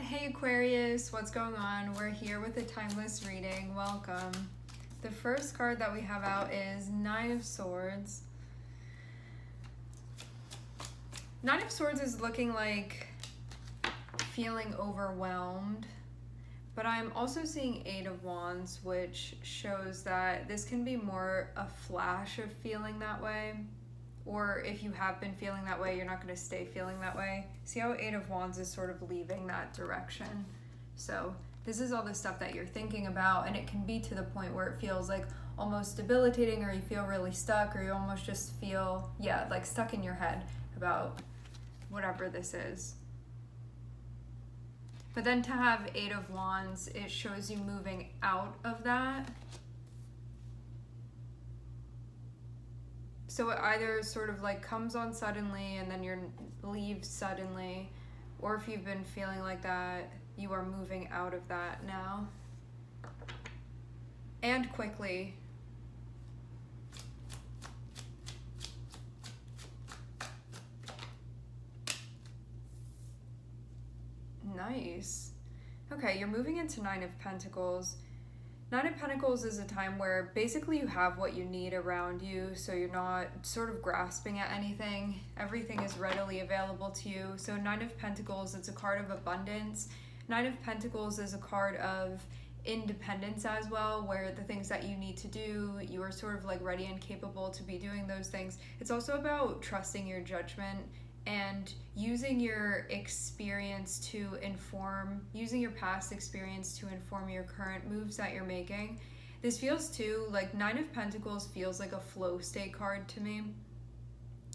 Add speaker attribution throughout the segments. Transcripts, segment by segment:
Speaker 1: Hey Aquarius, what's going on? We're here with a timeless reading. Welcome. The first card that we have out is Nine of Swords. Nine of Swords is looking like feeling overwhelmed, but I'm also seeing Eight of Wands, which shows that this can be more a flash of feeling that way. Or if you have been feeling that way, you're not going to stay feeling that way. See how Eight of Wands is sort of leaving that direction. So this is all the stuff that you're thinking about, and it can be to the point where it feels like almost debilitating, or you feel really stuck, or you almost just feel, like stuck in your head about whatever this is. But then to have Eight of Wands, it shows you moving out of that. So it either sort of like comes on suddenly and then you leave suddenly, or if you've been feeling like that, you are moving out of that now. And quickly. Nice. Okay, you're moving into Nine of Pentacles. Nine of Pentacles is a time where basically you have what you need around you, so you're not sort of grasping at anything. Everything is readily available to you. So Nine of Pentacles, it's a card of abundance. Nine of Pentacles is a card of independence as well, where the things that you need to do, you are sort of like ready and capable to be doing those things. It's also about trusting your judgment and using your experience to inform, using your past experience to inform your current moves that you're making. This feels too, like Nine of Pentacles feels like a flow state card to me.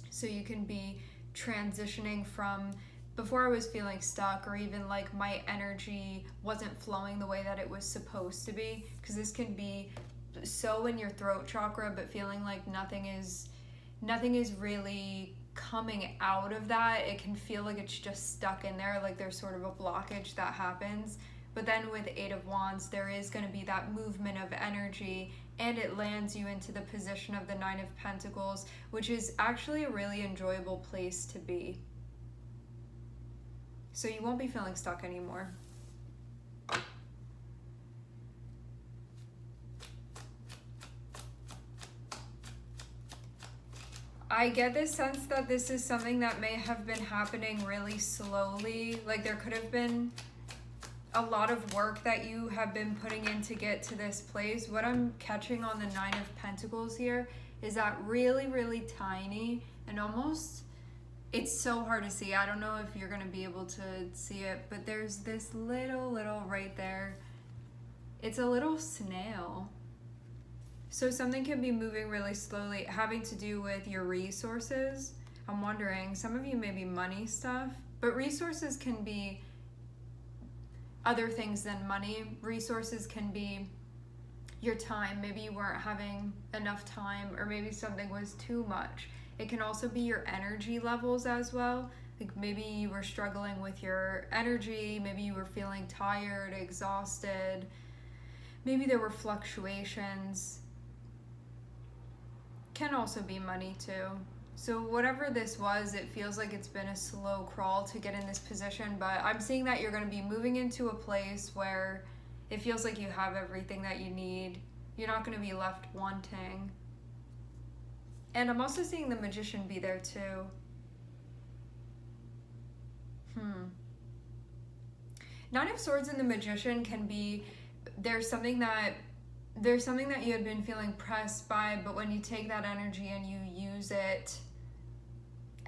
Speaker 1: So you can be transitioning from, before I was feeling stuck, or even like my energy wasn't flowing the way that it was supposed to be, because this can be so in your throat chakra, but feeling like nothing is really coming out of that. It can feel like it's just stuck in there, like there's sort of a blockage that happens. But then with Eight of Wands, there is going to be that movement of energy, and it lands you into the position of the Nine of Pentacles, which is actually a really enjoyable place to be. So you won't be feeling stuck anymore. I get this sense that this is something that may have been happening really slowly. Like there could have been a lot of work that you have been putting in to get to this place. What I'm catching on the Nine of Pentacles here is that really, really tiny and almost, it's so hard to see. I don't know if you're going to be able to see it, but there's this little right there. It's a little snail. So something can be moving really slowly, having to do with your resources. I'm wondering, some of you may be money stuff, but resources can be other things than money. Resources can be your time. Maybe you weren't having enough time, or maybe something was too much. It can also be your energy levels as well. Like maybe you were struggling with your energy, maybe you were feeling tired, exhausted. Maybe there were fluctuations. Can also be money too. So whatever this was, it feels like it's been a slow crawl to get in this position, but I'm seeing that you're going to be moving into a place where it feels like you have everything that you need. You're not going to be left wanting. And I'm also seeing the Magician be there too. Nine of Swords and the Magician can be, there's something that you had been feeling pressed by, but when you take that energy and you use it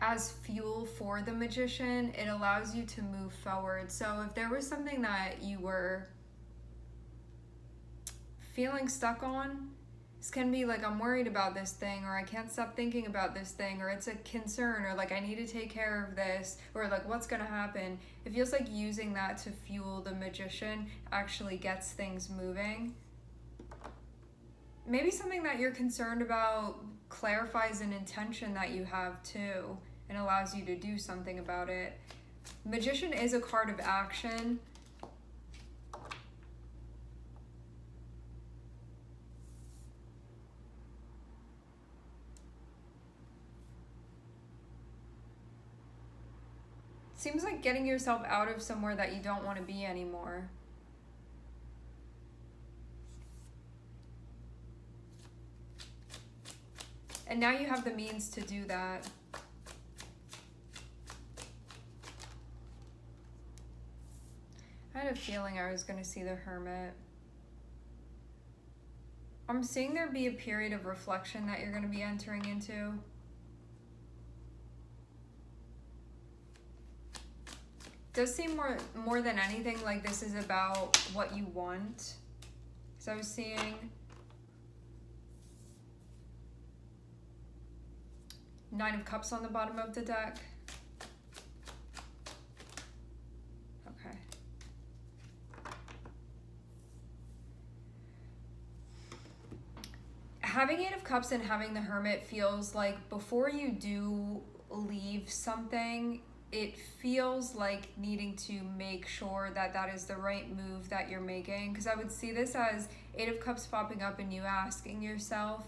Speaker 1: as fuel for the Magician, it allows you to move forward. So if there was something that you were feeling stuck on, this can be like, I'm worried about this thing, or I can't stop thinking about this thing, or it's a concern, or like I need to take care of this, or like what's gonna happen. It feels like using that to fuel the Magician actually gets things moving. Maybe something that you're concerned about clarifies an intention that you have too, and allows you to do something about it. Magician is a card of action. seems like getting yourself out of somewhere that you don't want to be anymore. And now you have the means to do that. I had a feeling I was going to see the Hermit. I'm seeing there be a period of reflection that you're going to be entering into. Does seem more than anything like this is about what you want. So I was seeing Nine of Cups on the bottom of the deck. Okay. Having Eight of Cups and having the Hermit feels like before you do leave something, it feels like needing to make sure that that is the right move that you're making. Because I would see this as Eight of Cups popping up and you asking yourself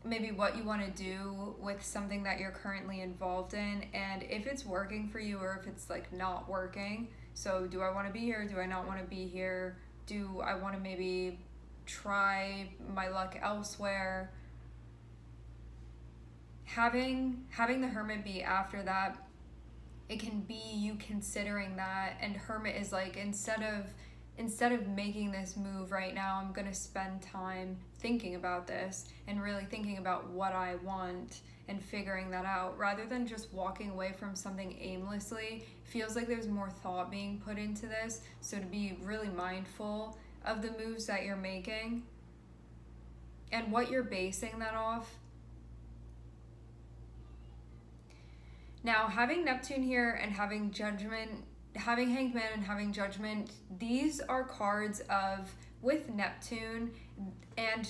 Speaker 1: maybe what you want to do with something that you're currently involved in, and if it's working for you or if it's like not working. So do I want to be here? Do I not want to be here? Do I want to maybe try my luck elsewhere? Having the Hermit be after that, it can be you considering that, and Hermit is like, instead of making this move right now, I'm gonna spend time thinking about this and really thinking about what I want and figuring that out, rather than just walking away from something aimlessly. Feels like there's more thought being put into this, so to be really mindful of the moves that you're making and what you're basing that off. Now, having Neptune here and having Judgment, having Hanged Man and having Judgment, these are cards of, with Neptune and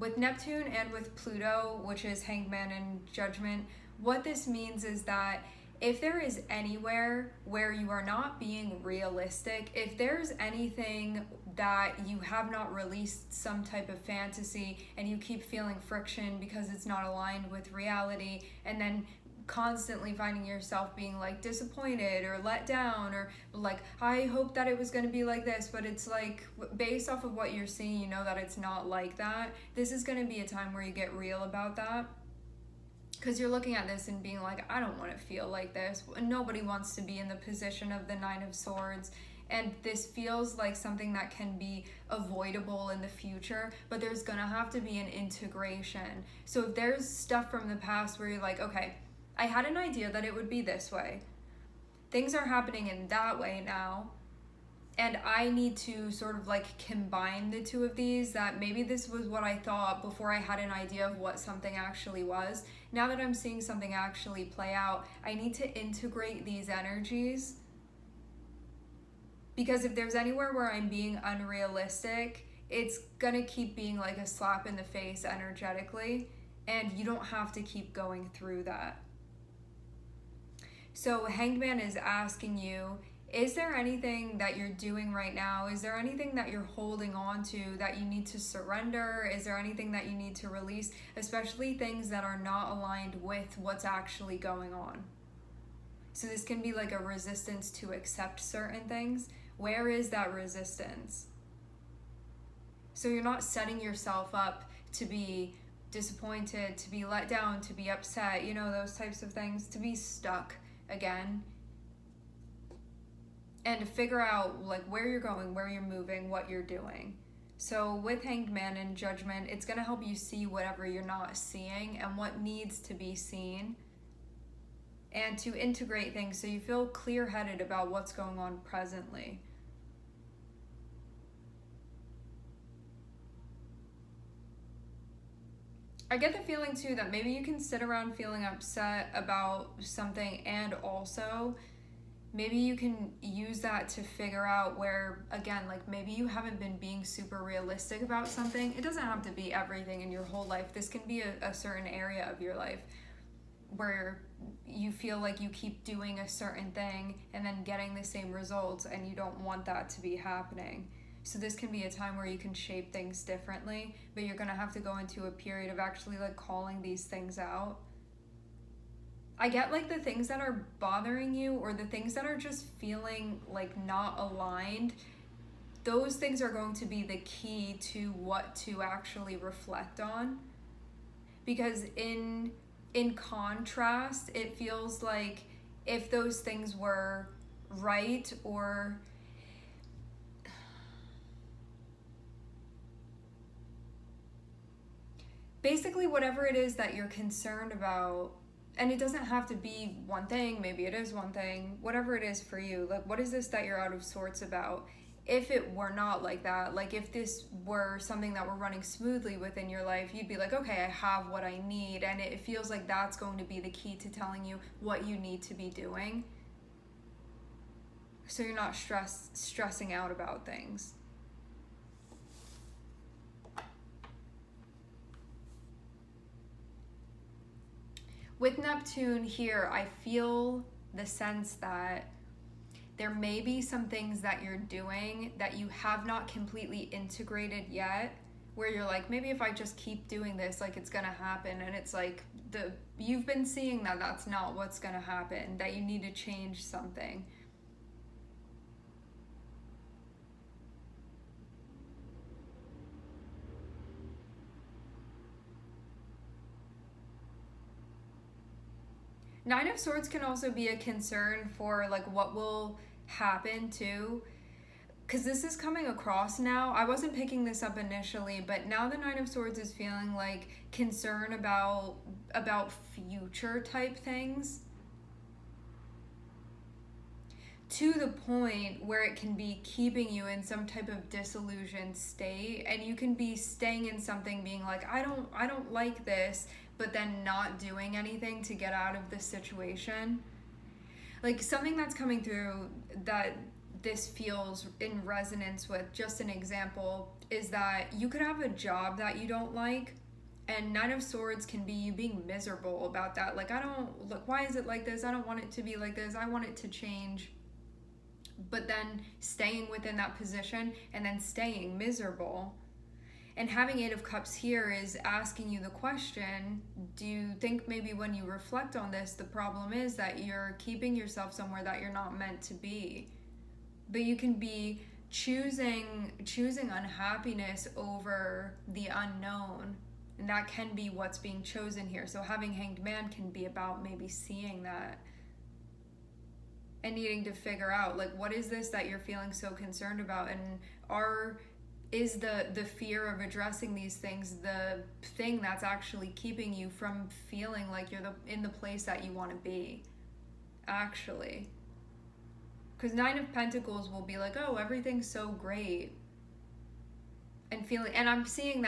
Speaker 1: with Pluto, which is Hanged Man and Judgment, what this means is that if there is anywhere where you are not being realistic, if there's anything that you have not released some type of fantasy and you keep feeling friction because it's not aligned with reality, and then constantly finding yourself being like disappointed or let down, or like, I hope that it was going to be like this, but it's like based off of what you're seeing, you know that it's not like that. This is going to be a time where you get real about that, because you're looking at this and being like, I don't want to feel like this. Nobody wants to be in the position of the Nine of Swords, and this feels like something that can be avoidable in the future, but there's gonna have to be an integration. So if there's stuff from the past where you're like, okay, I had an idea that it would be this way. Things are happening in that way now. And I need to sort of like combine the two of these, that maybe this was what I thought before I had an idea of what something actually was. Now that I'm seeing something actually play out, I need to integrate these energies. Because if there's anywhere where I'm being unrealistic, it's gonna keep being like a slap in the face energetically. And you don't have to keep going through that. So Hanged Man is asking you, is there anything that you're doing right now? Is there anything that you're holding on to that you need to surrender? Is there anything that you need to release? Especially things that are not aligned with what's actually going on. So this can be like a resistance to accept certain things. Where is that resistance? So you're not setting yourself up to be disappointed, to be let down, to be upset, you know, those types of things, to be stuck again, and to figure out like where you're going, where you're moving, what you're doing. So with Hanged Man and Judgment, it's going to help you see whatever you're not seeing and what needs to be seen, and to integrate things so you feel clear-headed about what's going on presently. I get the feeling too that maybe you can sit around feeling upset about something, and also maybe you can use that to figure out where, again, like maybe you haven't been being super realistic about something. It doesn't have to be everything in your whole life. This can be a certain area of your life where you feel like you keep doing a certain thing and then getting the same results, and you don't want that to be happening. So this can be a time where you can shape things differently, but you're going to have to go into a period of actually like calling these things out. I get like the things that are bothering you or the things that are just feeling like not aligned, those things are going to be the key to what to actually reflect on. Because in contrast, it feels like if those things were right, or basically whatever it is that you're concerned about, and it doesn't have to be one thing, maybe it is one thing, whatever it is for you, like what is this that you're out of sorts about? If it were not like that, like if this were something that were running smoothly within your life, you'd be like, okay, I have what I need. And it feels like that's going to be the key to telling you what you need to be doing, so you're not stressing out about things. With Neptune here, I feel the sense that there may be some things that you're doing that you have not completely integrated yet, where you're like, maybe if I just keep doing this, like it's gonna happen. And it's like you've been seeing that that's not what's gonna happen, that you need to change something. Nine of Swords can also be a concern for like what will happen too, because this is coming across now. I wasn't picking this up initially, but now the Nine of Swords is feeling like concern about future type things, to the point where it can be keeping you in some type of disillusioned state, and you can be staying in something being like, I don't like this, but then not doing anything to get out of the situation. Like something that's coming through that this feels in resonance with, just an example, is that you could have a job that you don't like, and Nine of Swords can be you being miserable about that. Like, why is it like this? I don't want it to be like this. I want it to change. But then staying within that position and then staying miserable. And having Eight of Cups here is asking you the question, do you think maybe when you reflect on this, the problem is that you're keeping yourself somewhere that you're not meant to be? But you can be choosing unhappiness over the unknown, and that can be what's being chosen here. So having Hanged Man can be about maybe seeing that and needing to figure out, like, what is this that you're feeling so concerned about, and is the fear of addressing these things the thing that's actually keeping you from feeling like you're in the place that you want to be, actually? Because Nine of Pentacles will be like, oh, everything's so great, and I'm seeing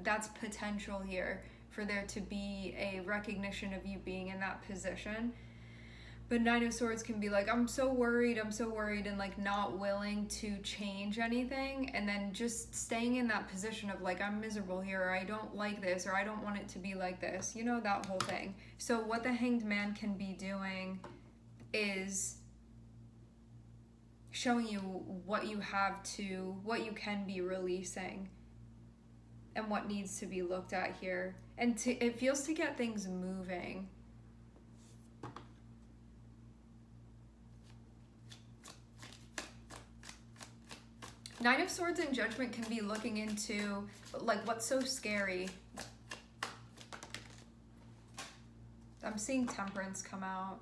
Speaker 1: that's potential here for there to be a recognition of you being in that position. But Nine of Swords can be like, I'm so worried, and like not willing to change anything, and then just staying in that position of like, I'm miserable here, or I don't like this, or I don't want it to be like this, that whole thing. So what the Hanged Man can be doing is showing you what you what you can be releasing, and what needs to be looked at here. And it feels to get things moving. Nine of Swords and Judgment can be looking into, like, what's so scary. I'm seeing Temperance come out.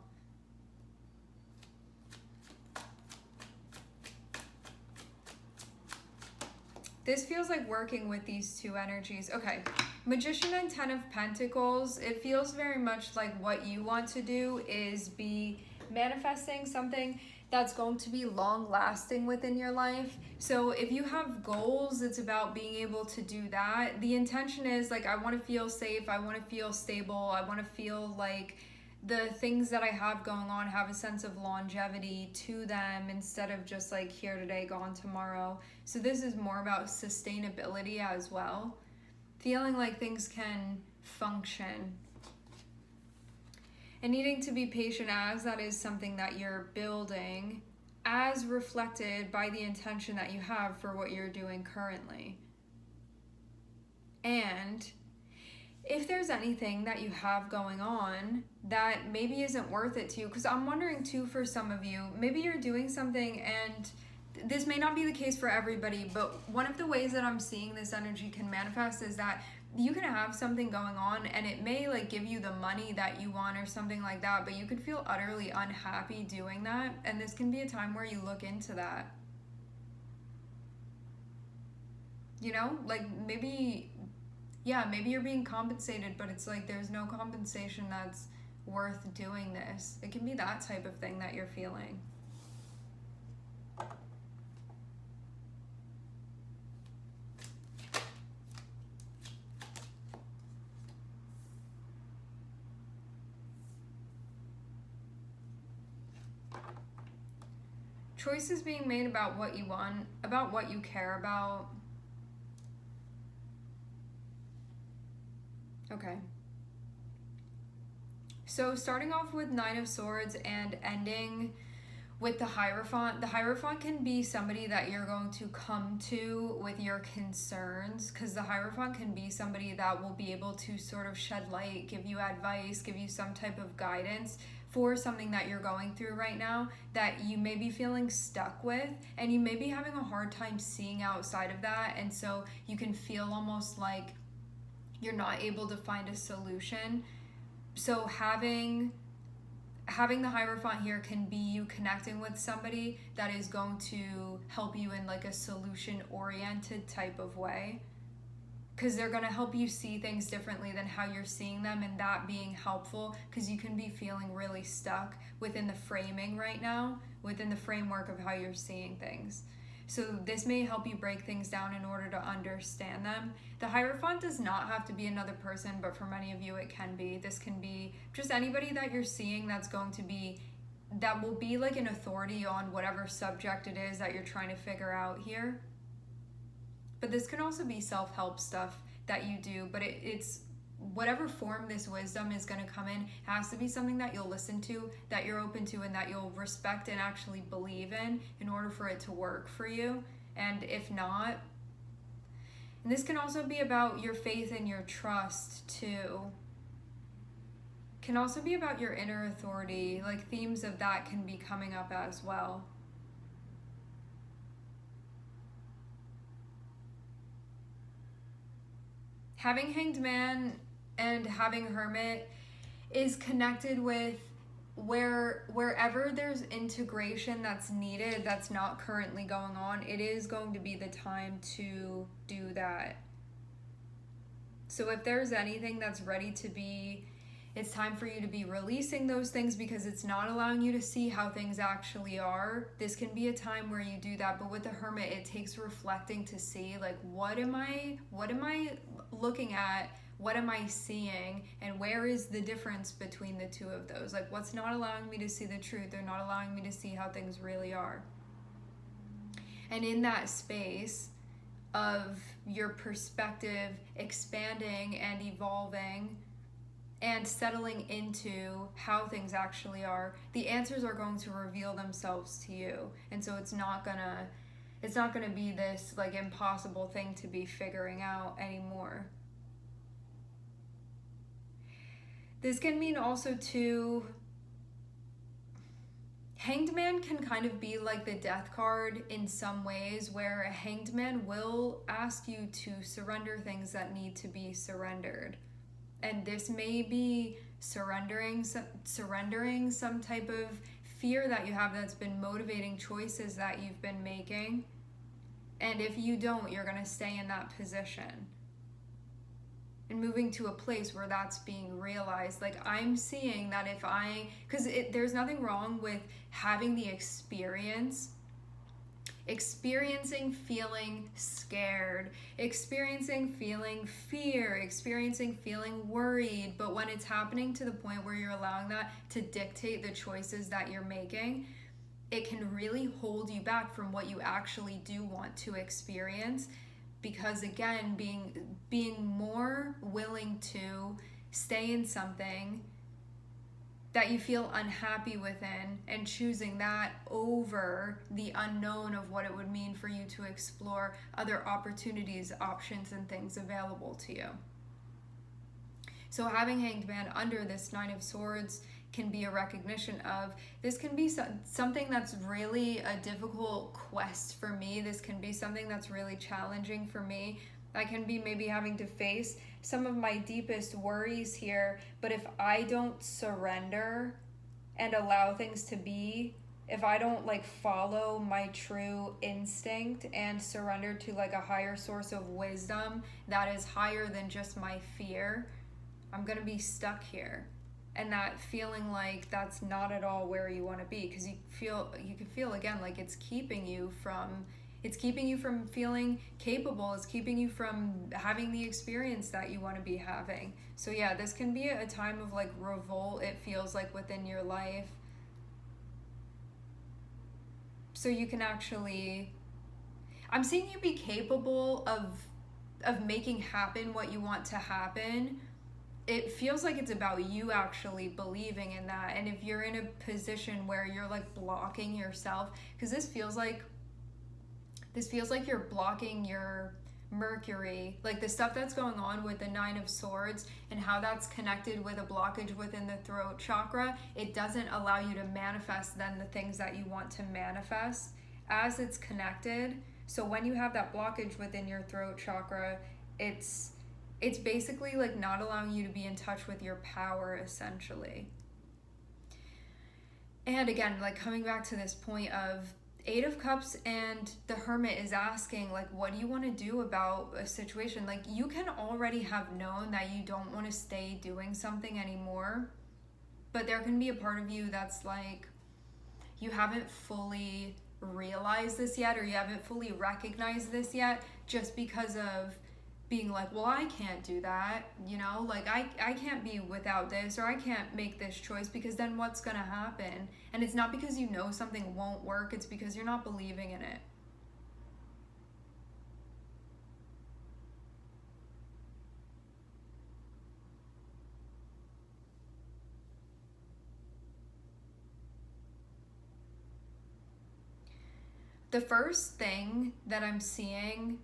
Speaker 1: This feels like working with these two energies. Okay, Magician and Ten of Pentacles, it feels very much like what you want to do is be manifesting something that's going to be long lasting within your life. So if you have goals, it's about being able to do that. The intention is like, I want to feel safe, I want to feel stable, I want to feel like the things that I have going on have a sense of longevity to them, instead of just like here today, gone tomorrow. So this is more about sustainability as well. Feeling like things can function. And needing to be patient as that is something that you're building, as reflected by the intention that you have for what you're doing currently. And if there's anything that you have going on that maybe isn't worth it to you, because I'm wondering too, for some of you, maybe you're doing something, and this may not be the case for everybody, but one of the ways that I'm seeing this energy can manifest is that you can have something going on and it may like give you the money that you want or something like that, but you could feel utterly unhappy doing that, and this can be a time where you look into that. You know, like maybe, yeah, maybe you're being compensated, but it's like there's no compensation that's worth doing this. It can be that type of thing that you're feeling. Choices being made about what you want, about what you care about. Okay. So starting off with Nine of Swords and ending with the Hierophant. The Hierophant can be somebody that you're going to come to with your concerns, because the Hierophant can be somebody that will be able to sort of shed light, give you advice, give you some type of guidance for something that you're going through right now that you may be feeling stuck with, and you may be having a hard time seeing outside of that, and so you can feel almost like you're not able to find a solution. So having the Hierophant here can be you connecting with somebody that is going to help you in like a solution oriented type of way, because they're going to help you see things differently than how you're seeing them, and that being helpful, because you can be feeling really stuck within the framing right now, within the framework of how you're seeing things. So this may help you break things down in order to understand them. The Hierophant does not have to be another person, but for many of you it can be. This can be just anybody that you're seeing that will be like an authority on whatever subject it is that you're trying to figure out here. But this can also be self-help stuff that you do, but it's whatever form this wisdom is going to come in, has to be something that you'll listen to, that you're open to, and that you'll respect and actually believe in order for it to work for you. And if not, and this can also be about your faith and your trust too. Can also be about your inner authority, like themes of that can be coming up as well. Having Hanged Man and having Hermit is connected with wherever there's integration that's needed, that's not currently going on, it is going to be the time to do that. So if there's anything that's ready to be, it's time for you to be releasing those things, because it's not allowing you to see how things actually are. This can be a time where you do that, but with the Hermit, it takes reflecting to see, like, what am I looking at? What am I seeing? And where is the difference between the two of those? Like, what's not allowing me to see the truth? They're not allowing me to see how things really are. And in that space of your perspective expanding and evolving and settling into how things actually are, the answers are going to reveal themselves to you. And so it's not gonna be this like impossible thing to be figuring out anymore. This can mean also too, Hanged Man can kind of be like the Death card in some ways, where a Hanged Man will ask you to surrender things that need to be surrendered. And this may be surrendering some type of fear that you have that's been motivating choices that you've been making. And if you don't, you're going to stay in that position. And moving to a place where that's being realized. Like, I'm seeing that because there's nothing wrong with having the experiencing feeling scared, experiencing feeling fear, experiencing feeling worried. But when it's happening to the point where you're allowing that to dictate the choices that you're making, it can really hold you back from what you actually do want to experience. Because again, being more willing to stay in something that you feel unhappy within, and choosing that over the unknown of what it would mean for you to explore other opportunities, options, and things available to you. So having Hanged Man under this Nine of Swords can be a recognition of, this can be something that's really a difficult quest for me. This can be something that's really challenging for me. I can be maybe having to face some of my deepest worries here, but if I don't surrender and allow things to be, if I don't like follow my true instinct and surrender to like a higher source of wisdom that is higher than just my fear, I'm gonna be stuck here. And that feeling like that's not at all where you want to be, because you can feel again like it's keeping you from feeling capable. It's keeping you from having the experience that you want to be having. So yeah, this can be a time of like revolt, it feels like, within your life. So you can actually, I'm seeing you be capable of making happen what you want to happen. It feels like it's about you actually believing in that. And if you're in a position where you're like blocking yourself, because this feels like you're blocking your Mercury, like the stuff that's going on with the Nine of Swords and how that's connected with a blockage within the throat chakra, it doesn't allow you to manifest then the things that you want to manifest as it's connected. So when you have that blockage within your throat chakra, it's basically like not allowing you to be in touch with your power, essentially. And again, like coming back to this point of Eight of Cups, and the Hermit is asking, like, what do you want to do about a situation? Like, you can already have known that you don't want to stay doing something anymore, but there can be a part of you that's like, you haven't fully realized this yet, or you haven't fully recognized this yet, just because of being like, well, I can't do that, you know, like I can't be without this, or I can't make this choice, because then what's gonna happen? And it's not because you know something won't work, it's because you're not believing in it. The first thing that I'm seeing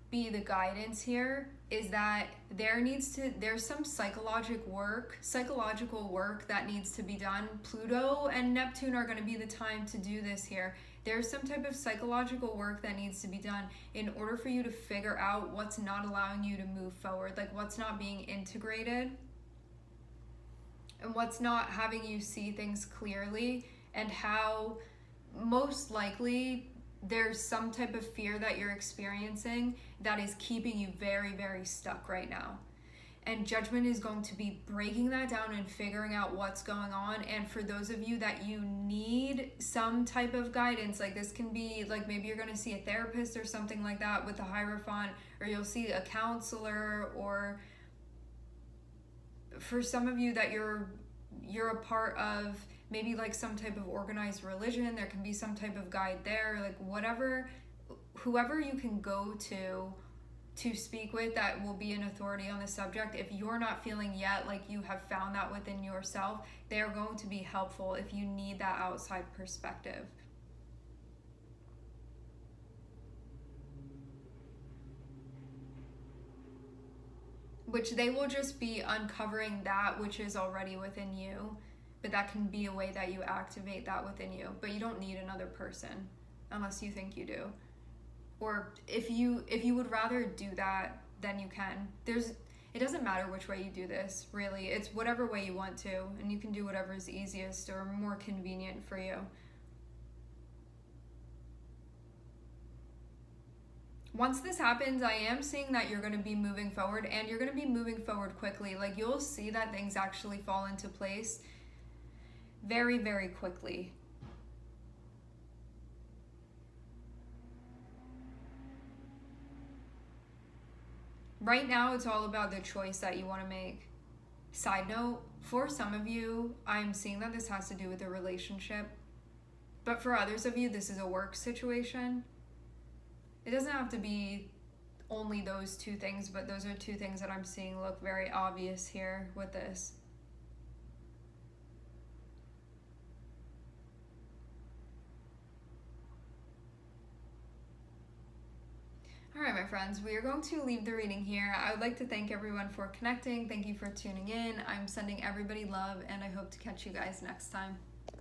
Speaker 1: be the guidance here is that there's some psychological work that needs to be done. Pluto and Neptune are going to be the time to do this here. There's some type of psychological work that needs to be done in order for you to figure out what's not allowing you to move forward, like what's not being integrated and what's not having you see things clearly, and how most likely there's some type of fear that you're experiencing that is keeping you very, very stuck right now. And Judgment is going to be breaking that down and figuring out what's going on. And for those of you that you need some type of guidance, like this can be like maybe you're going to see a therapist or something like that with the Hierophant, or you'll see a counselor, or for some of you that you're a part of maybe like some type of organized religion, there can be some type of guide there, like whoever you can go to speak with that will be an authority on the subject. If you're not feeling yet like you have found that within yourself, they're going to be helpful if you need that outside perspective. Which they will just be uncovering that which is already within you. But that can be a way that you activate that within you. But you don't need another person unless you think you do. Or if you would rather do that, then you can. It doesn't matter which way you do this, really. It's whatever way you want to, and you can do whatever is easiest or more convenient for you. Once this happens, I am seeing that you're going to be moving forward, and you're going to be moving forward quickly. Like, you'll see that things actually fall into place very, very quickly. Right now, it's all about the choice that you want to make. Side note, for some of you, I'm seeing that this has to do with a relationship. But for others of you, this is a work situation. It doesn't have to be only those two things, but those are two things that I'm seeing look very obvious here with this. All right, my my friends, we are going to leave the reading here. I would like to thank everyone for connecting. Thank you for tuning in. I'm sending everybody love, and I hope to catch you guys next time.